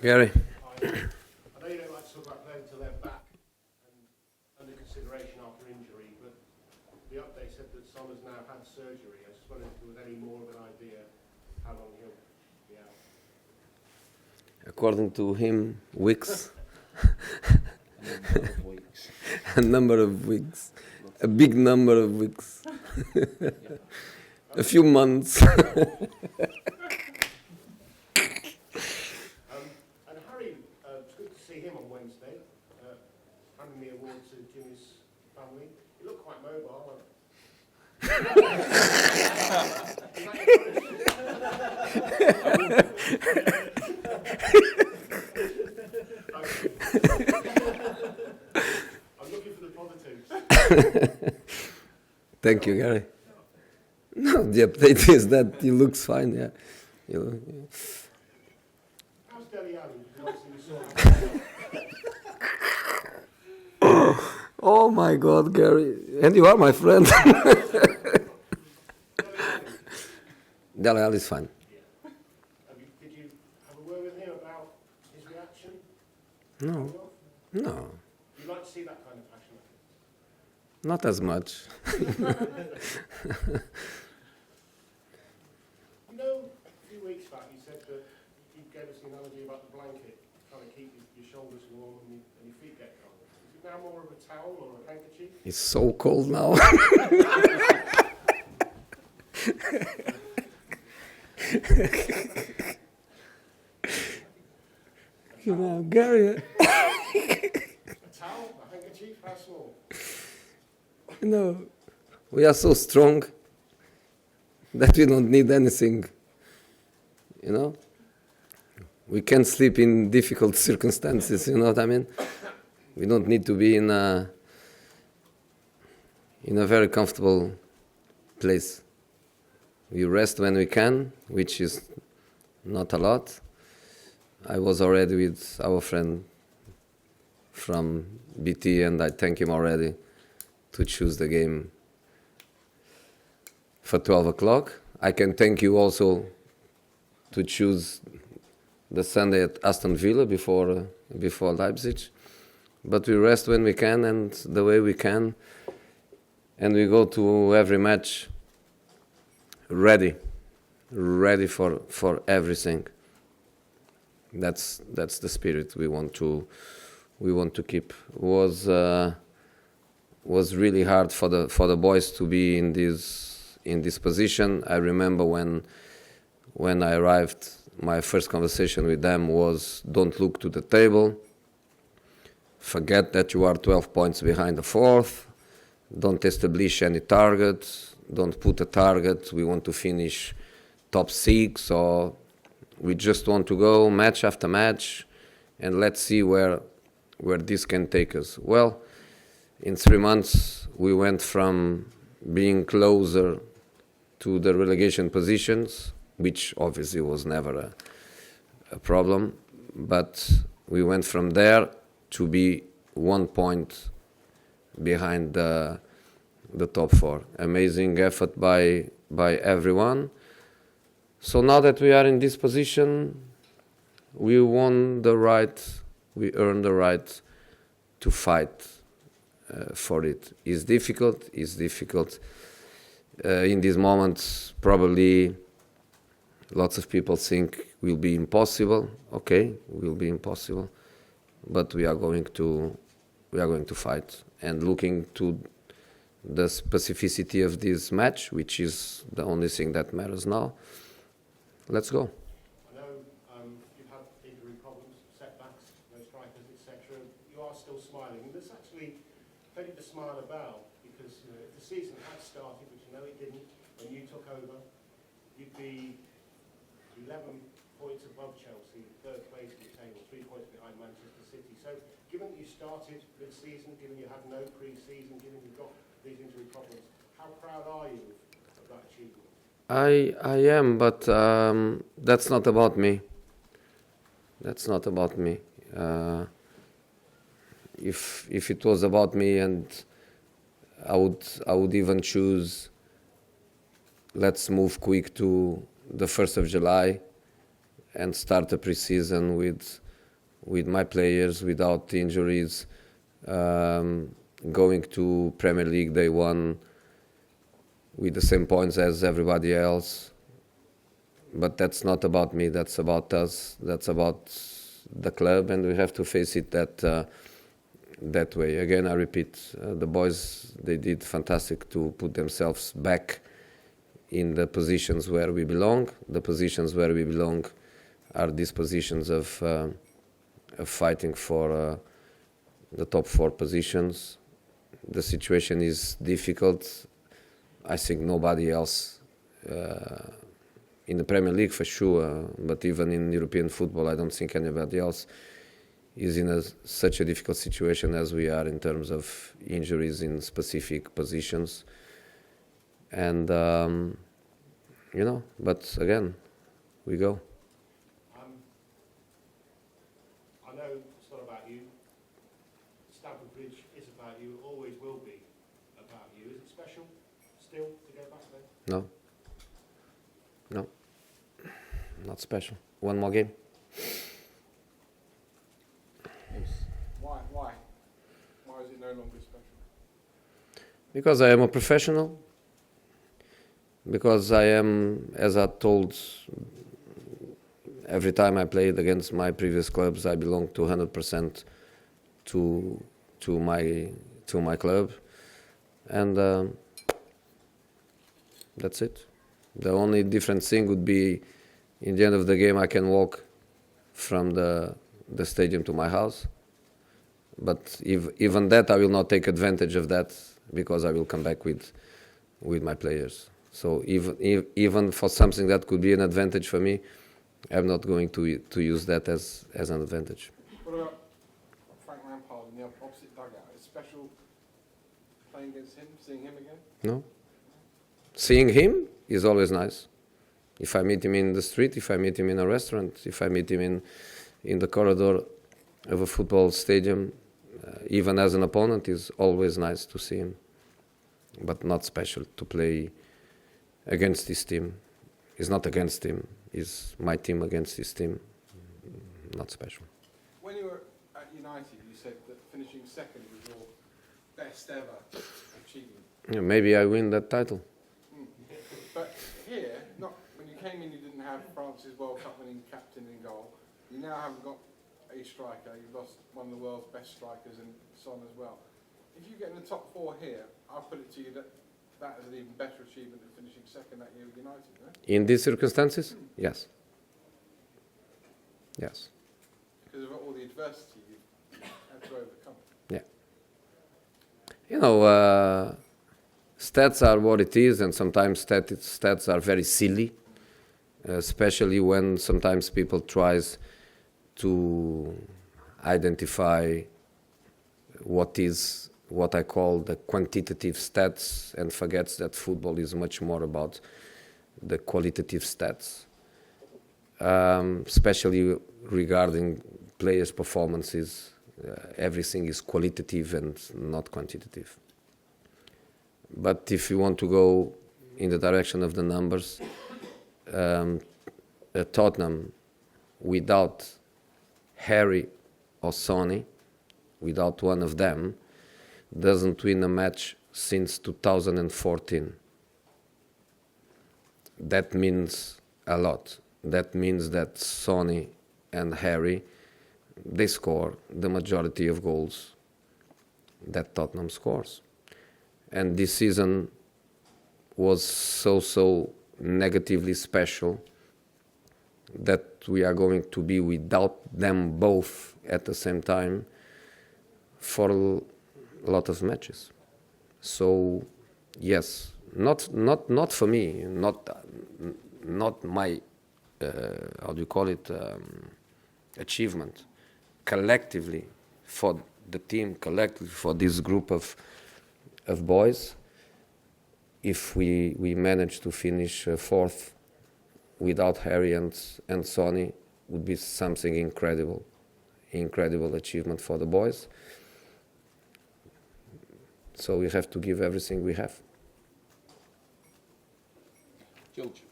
Gary. I know you don't like to talk about players until they're back and under consideration after injury, but the update said that Son has now had surgery. I just wondered if there was any more of an idea how long he'll be out. According to him, weeks. A number of weeks. A big number of weeks. A few months. And Harry, it's good to see him on Wednesday, handing the award to Jimmy's family. He looked quite mobile. I'm looking for the positives. Thank you, Gary. No, the update is that he looks fine, yeah. How's Dele Alli? Because obviously we saw Oh my God, Gary. And you are my friend. Dele Alli is fine. Yeah. Did you have a word with him about his reaction? No. No. You'd like to see that kind of passion? Not as much. You know, a few weeks back you said that you gave us the analogy about the blanket, trying to keep your shoulders warm and your feet get cold. Is it now more of a towel or a handkerchief? It's so cold now. You know, Gary, A towel? A handkerchief? How small? you know, we are so strong that we don't need anything. You know? We can sleep in difficult circumstances, you know what I mean? We don't need to be in a very comfortable place. We rest when we can, which is not a lot. I was already with our friend from BT, and I thank him already to choose the game for 12 o'clock. I can thank you also to choose the Sunday at Aston Villa before Leipzig. But we rest when we can and the way we can, and we go to every match ready for everything. That's the spirit we want to keep. Was really hard for the boys to be in this position. I remember when I arrived, my first conversation with them was, don't look to the table, forget that you are 12 points behind the fourth, don't establish any target, don't put a target, we want to finish top 6, or we just want to go match after match and let's see where this can take us. Well, in 3 months we went from being closer to the relegation positions, which obviously was never a problem, but we went from there to be 1 point behind the top 4. Amazing effort by everyone. So now that we are in this position, we earned the right to fight for it. It's difficult. In these moments, probably lots of people think will be impossible. Okay, will be impossible, but we are going to fight. And looking to the specificity of this match, which is the only thing that matters now, let's go. I know you've had injury problems, setbacks, no strikers, etc. You are still smiling. There's actually plenty to smile about, because if the season had started, which you know it didn't, when you took over, you'd be 11 points above Chelsea, 3rd place in the table, 3 points behind Manchester City. So given that you started mid-season, given you had no pre-season, given you've got these injury problems, how proud are you of that achievement? I am, but that's not about me. That's not about me. If it was about me, and I would even choose, let's move quick to the 1st of July and start a pre-season with with my players without injuries, going to Premier League day one with the same points as everybody else. But that's not about me, that's about us, that's about the club, and we have to face it that way. Again, I repeat, the boys, they did fantastic to put themselves back in the positions where we belong. The positions where we belong are these positions of fighting for the top 4 positions. The situation is difficult. I think nobody else in the Premier League for sure, but even in European football, I don't think anybody else is in such a difficult situation as we are in terms of injuries in specific positions. And, but again, we go. I know it's not about you. Stamford Bridge is about you, always will be about you. Is it special still to go back there? No, not special. One more game. Why is it no longer special? Because I am a professional. Because I am, as I told, every time I played against my previous clubs, I belong to 100% to my club, and that's it. The only different thing would be, in the end of the game, I can walk from the stadium to my house. But even that, I will not take advantage of that, because I will come back with my players. So even for something that could be an advantage for me, I'm not going to use that as an advantage. What about Frank Lampard in the opposite dugout? Is it special playing against him, seeing him again? No. Seeing him is always nice. If I meet him in the street, if I meet him in a restaurant, if I meet him in the corridor of a football stadium, even as an opponent, is always nice to see him. But not special to play against his team. It's not against him. It's my team against his team. Not special. When you were at United, you said that finishing second was your best ever achievement. Yeah, maybe I win that title. But here, when you came in, you didn't have France's World Cup winning captain in goal. You now haven't got a striker. You've lost one of the world's best strikers in Son as well. If you get in the top 4 here, I'll put it to you that is an even better achievement than finishing second that year with United, no? In these circumstances, yes. Yes. Because of all the adversity you had to overcome. Yeah. Stats are what it is, and sometimes stats are very silly, especially when sometimes people tries to identify what I call the quantitative stats, and forgets that football is much more about the qualitative stats, especially regarding players' performances. Everything is qualitative and not quantitative. But if you want to go in the direction of the numbers, Tottenham, without Harry or Sonny, without one of them, doesn't win a match since 2014. That means a lot. That means that Sonny and Harry, they score the majority of goals that Tottenham scores. And this season was so negatively special that we are going to be without them both at the same time for a lot of matches. So yes, not for me, not my achievement, collectively for the team, collectively for this group of boys. If we manage to finish 4th without Harry and Sonny, would be something incredible achievement for the boys. So we have to give everything we have. George.